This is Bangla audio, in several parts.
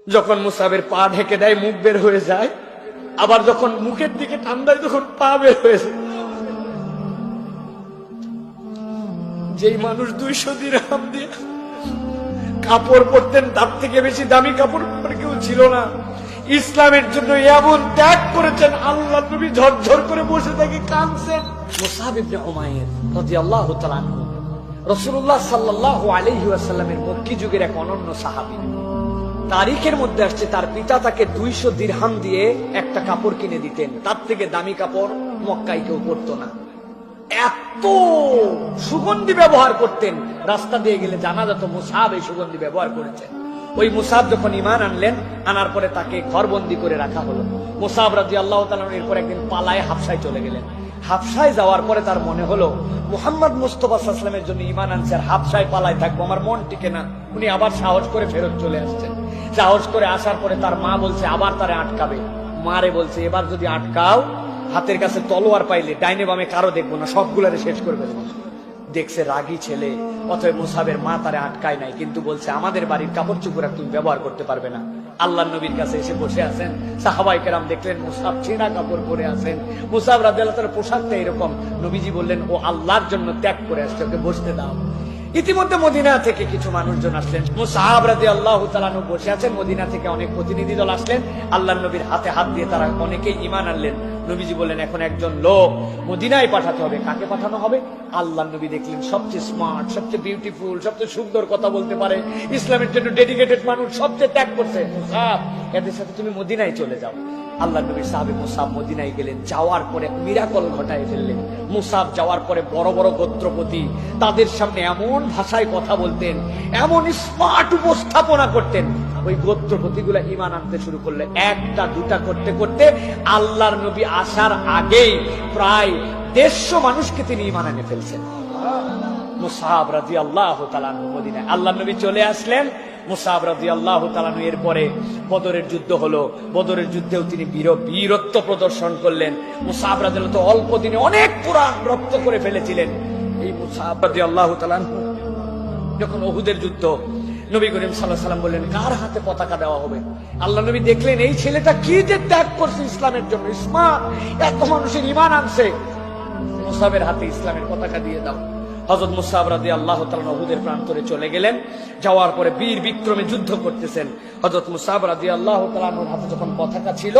যখন মুসাবের পা ঢেকে দেয় মুখ বের হয়ে যায়, আবার যখন মুখের দিকে টান দেয় তখন পা বের হয়ে যায়। যেই মানুষ 200 দিরহাম দিয়ে কাপড় পরতেন, তার থেকে বেশি দামি কাপড় পরে কেউ ছিল না। ইসলামের জন্য এমন ত্যাগ করেছেন, আল্লাহ নবী ঝরঝর করে বসে থেকে কাঁদছেন। মুসআব ইবনে উমাইর রাদিয়াল্লাহু তাআলা আনহু রাসূলুল্লাহ সাল্লাল্লাহু আলাইহি ওয়াসাল্লামের মক্কি যুগের এক অনন্য সাহাবী। তারিখের মধ্যে আসছে তার পিতা তাকে 200 দিরহাম দিয়ে একটা কাপড় কিনে দিতেন, তার থেকে দামি কাপড় মক্কায় কেউ পরতো না। এত সুগন্ধি ব্যবহার করতেন, রাস্তা দিয়ে গেলে জানা যেত মুসআব এই সুগন্ধি ব্যবহার করেছেন। ওই মুসআব যখন ঈমান আনলেন, আনার পরে তাকে ঘরবন্দি করে রাখা হলো। মুসআব রাদিয়াল্লাহু তাআলা এরপর একদিন পালায় হাবশায় চলে গেলেন। হাবশায় যাওয়ার পরে তার মনে হলো মুহাম্মদ মুস্তাফা সাল্লাল্লাহু আলাইহি ওয়াসাল্লামের জন্য ঈমান আনছে, আর হাবশায় পালায় থাকবো, আমার মন টিকে না। উনি আবার সাহস করে ফেরত চলে আসছেন। সাহস করে আসার পরে তার মা বলছে আবার তারে আটকাবে। মারে বলছে এবার যদি আটকাও, হাতের কাছে তলোয়ার পাইলে ডাইনে বামে কারো দেখবো না, সবগুলারে শেষ করে ফেলবো। দেখছে রাগী ছেলে, অতএব মুসআবের মা তারে আটকায় নাই, কিন্তু বলছে আমাদের বাড়ির কাপড় চোপড় তুমি ব্যবহার করতে পারবে না। আল্লাহর নবীর কাছে এসে বসে আছেন, সাহাবায়ে কেরাম দেখলেন মুসআব ছেঁড়া কাপড় পরে আছেন। মুসআব রাদিয়াল্লাহু তাআলার পোশাকটা এরকম। নবীজি বললেন ও আল্লাহর জন্য ত্যাগ করে আসছে, ওকে বসতে দাও। ইতিমধ্যে মদিনা থেকে কিছু মানুষজন আসলেন। মুসআব রাদিয়াল্লাহু তাআলা বসে আছেন, মদিনা থেকে অনেক প্রতিনিধি দল আসলেন। আল্লাহর নবীর হাতে হাত দিয়ে তারা অনেকেই ঈমান আনলেন। নবীজি বললেন এখন একজন লোক মদিনায় পাঠাতে হবে। কাকে পাঠানো হবে? আল্লাহর নবী দেখলেন সবচেয়ে স্মার্ট, সবচেয়ে বিউটিফুল, সবচেয়ে সুন্দর কথা বলতে পারে, ইসলামের জন্য ডেডিকেটেড মানুষ, সবচেয়ে ত্যাগ করছে। মুসআব, এদের সাথে তুমি মদিনায় চলে যাও। আল্লাহর নবী সাহাবী মুসআব মদিনায় গেলেন। যাওয়ার পরে মিরাকল ঘটায় ফেললেন। মুসআব যাওয়ার পরে বড় বড় গোত্রপতি তাদের সামনে এমন ভাষায় কথা বলতেন, এমন স্মার্ট উপস্থাপনা করতেন, ওই গোত্রপতিগুলা ঈমান আনতে শুরু করলে। একটা দুটা করতে করতে আল্লাহর নবী আসার আগেই প্রায় 150 মানুষকে তিনি ঈমান এনে ফেলছেন। মুসআব রাদিয়াল্লাহু তাআলা মদিনায়, আল্লাহর নবী চলে আসলেন। মুসআব রাদিয়াল্লাহু তাআলা এরপরে বদরের যুদ্ধ হলো। বদরের যুদ্ধেও তিনি বীরত্ব প্রদর্শন করলেন। মুসআব রাদিয়াল্লাহু তাআলা অল্প দিনে অনেক পুরাণ রপ্ত করে ফেলেছিলেন। এই মুসআব রাদিয়াল্লাহু তাআলা যখন উহুদের যুদ্ধ, নবী করিম সাল্লাল্লাহু আলাইহি ওয়াসাল্লাম বললেন কার হাতে পতাকা দেওয়া হবে? আল্লাহ নবী দেখলেন এই ছেলেটা কি যে ত্যাগ করছে ইসলামের জন্য, স্মার্ট, এত মানুষের ঈমান আনছে, মুসআবের হাতে ইসলামের পতাকা দিয়ে দাও। হযরত মুসআব রাদিয়াল্লাহু তাআলা উহুদের প্রান্তরে চলে গেলেন। যাওয়ার পরে বীর বিক্রমে যুদ্ধ করতেছেন। হযরত মুসআব রাদিয়াল্লাহু তাআলার হাতে যখন পতাকা ছিল,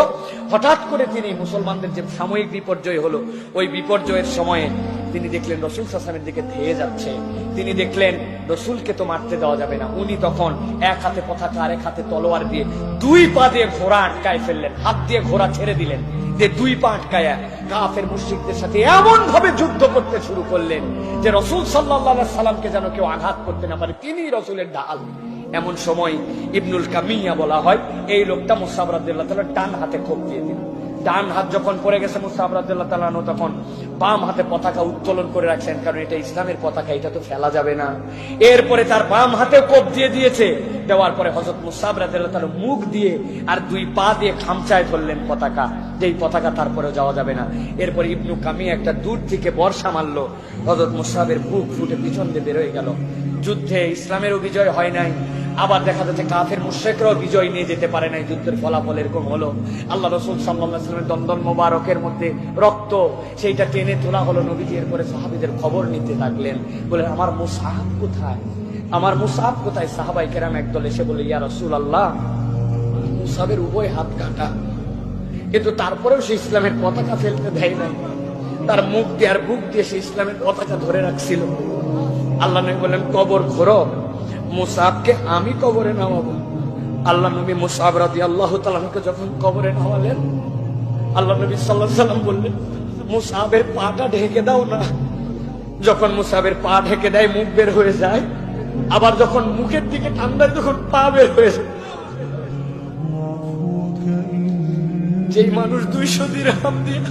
হঠাৎ করে তিনি মুসলমানদের যে সাময়িক বিপর্যয় হলো, ওই বিপর্যয়ের সময়ে তিনি দেখলেন রাসূল সাল্লাল্লাহু আলাইহি ওয়াসাল্লামের দিকে ধেয়ে যাচ্ছে। তিনি দেখলেন রাসূলকে তো মারতে দেওয়া যাবে না। উনি তখন এক হাতে পতাকা আর এক হাতে তলোয়ার দিয়ে 2 পা দিয়ে ঘোড়া আটকায় ফেললেন। হাত দিয়ে ঘোড়া ছেড়ে দিলেন, যে 2 পা আটকায়া কাফের মুশরিকদের সাথে এমন ভাবে যুদ্ধ করতে শুরু করলেন যে রাসূল সাল্লাল্লাহু আলাইহি সাল্লামকে যেন কেউ আঘাত করতে না পারে, তিনি রাসূলের ঢাল। এমন সময় ইবনুল কামিয়া বলা হয়, এই লোকটা মুসআব রাদিয়াল্লাহু তাআলা ডান হাতে কোপ দিয়ে দিল। ডান হাত যখন পড়ে গেছে মুসআব রাদিয়াল্লাহু তাআলা তখন বাম হাতে পতাকা উত্তোলন করে রাখছেন, কারণ এটা ইসলামের পতাকা, এটা তো ফেলা যাবে না। এরপরে তার বাম হাতে কোপ দিয়ে দিয়েছে। দেওয়ার পরে হযরত মুসআব রাদিয়াল্লাহু তাআলা মুখ দিয়ে আর 2 পা দিয়ে খামচায় ধরলেন পতাকা, যেই পতাকা তারপরেও যাওয়া যাবে না। এরপর ইবনু কামিয়া একটা দূর থেকে বর্ষা মারলো, হযরত মুসআবের বুক ফুটে পিছন দিয়ে বের হয়ে গেল। যুদ্ধে ইসলামেরও বিজয় হয় নাই, আবার দেখা যাচ্ছে কাফের মুশরিকরাও বিজয় নিয়ে যেতে পারে নাই। যুদ্ধের ফলাফল এরকম হলো। আল্লাহ রাসূল সাল্লাল্লাহু আলাইহি ওয়াসাল্লামের দন্দন মোবারকের মধ্যে রক্ত, সেইটা টেনে তোলা হলো। নবীজি এরপরে সাহাবীদের খবর নিতে লাগলেন, বলেন আমার মুসআব কোথায়, আমার মুসআব কোথায়? সাহাবায়ে কেরাম একদল এসে বলে ইয়া রাসূলুল্লাহ, মুসআবের উভয় হাত কাটা, কিন্তু তারপরেও সে ইসলামের পতাকা ফেলতে দেয় নাই। তার মুখ দিয়ে আর বুক দিয়ে সে ইসলামের পতাকা ধরে রাখছিল। আল্লাহ নবী বললেন কবর খোঁড়ো, মুসআবকে আমি কবরে নামাবো। আল্লাহ নবী মুসআব রাদিয়াল্লাহু তাআলাকে যখন কবরে নামালেন, আল্লাহ নবী সাল্লাল্লাহু আলাইহি ওয়াসাল্লাম বললেন মুসআবের পাটা ঢেকে দাও না। যখন মুসআবের পা ঢেকে দেয় মুখ বের হয়ে যায়, আবার যখন মুখের দিকে টান দেয় তখন পা বের হয়ে যায়। যেই মানুষ 200 দিরহাম দিয়ে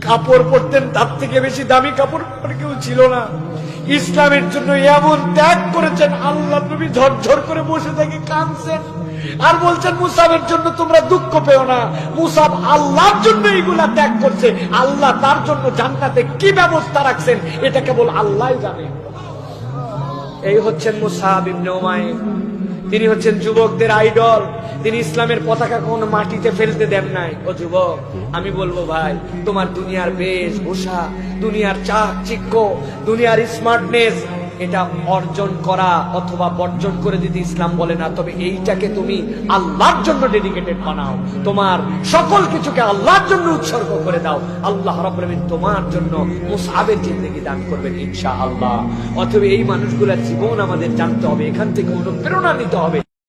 কাপড় পরতেন, তার থেকে বেশি দামি কাপড় পরে কেউ ছিল না। ইসলামের জন্য এমন ত্যাগ করেছেন, আল্লাহ নবী ঝরঝর করে বসে থেকে কাঁদছেন আর বলছেন মুসআবের জন্য তোমরা দুঃখ পেও না। মুসআব আল্লাহর জন্য এইগুলা ত্যাগ করছে, আল্লাহ তার জন্য জান্নাতে কি ব্যবস্থা রাখছেন এটা কেবল আল্লাহই জানে। এই হচ্ছেন মুসআব ইবনে উমাইর। তিনি হচ্ছেন যুবকদের আইডল। তিনি ইসলামের পতাকা কখনো মাটিতে ফেলতে দেন নাই। ও যুবক, আমি বলবো ভাই, তোমার দুনিয়ার বেশভূষা, দুনিয়ার চাকচিক্য, দুনিয়ার স্মার্টনেস, এটা অর্জন করা অথবা বর্জন করে যদি ইসলাম বলে না, তবে এইটাকে তুমি আল্লাহর জন্য ডেডিকেটেড বানাও, তোমার সকল কিছুকে আল্লাহর জন্য উৎসর্গ করে দাও। আল্লাহ রাব্বুল আলামিন তোমার জন্য মুসআবের জিন্দেগি দান করবেন ইনশাআল্লাহ। অথবা এই মানুষগুলোর জীবন আমাদের জানতে হবে, এখান থেকে অনুপ্রেরণা নিতে হবে।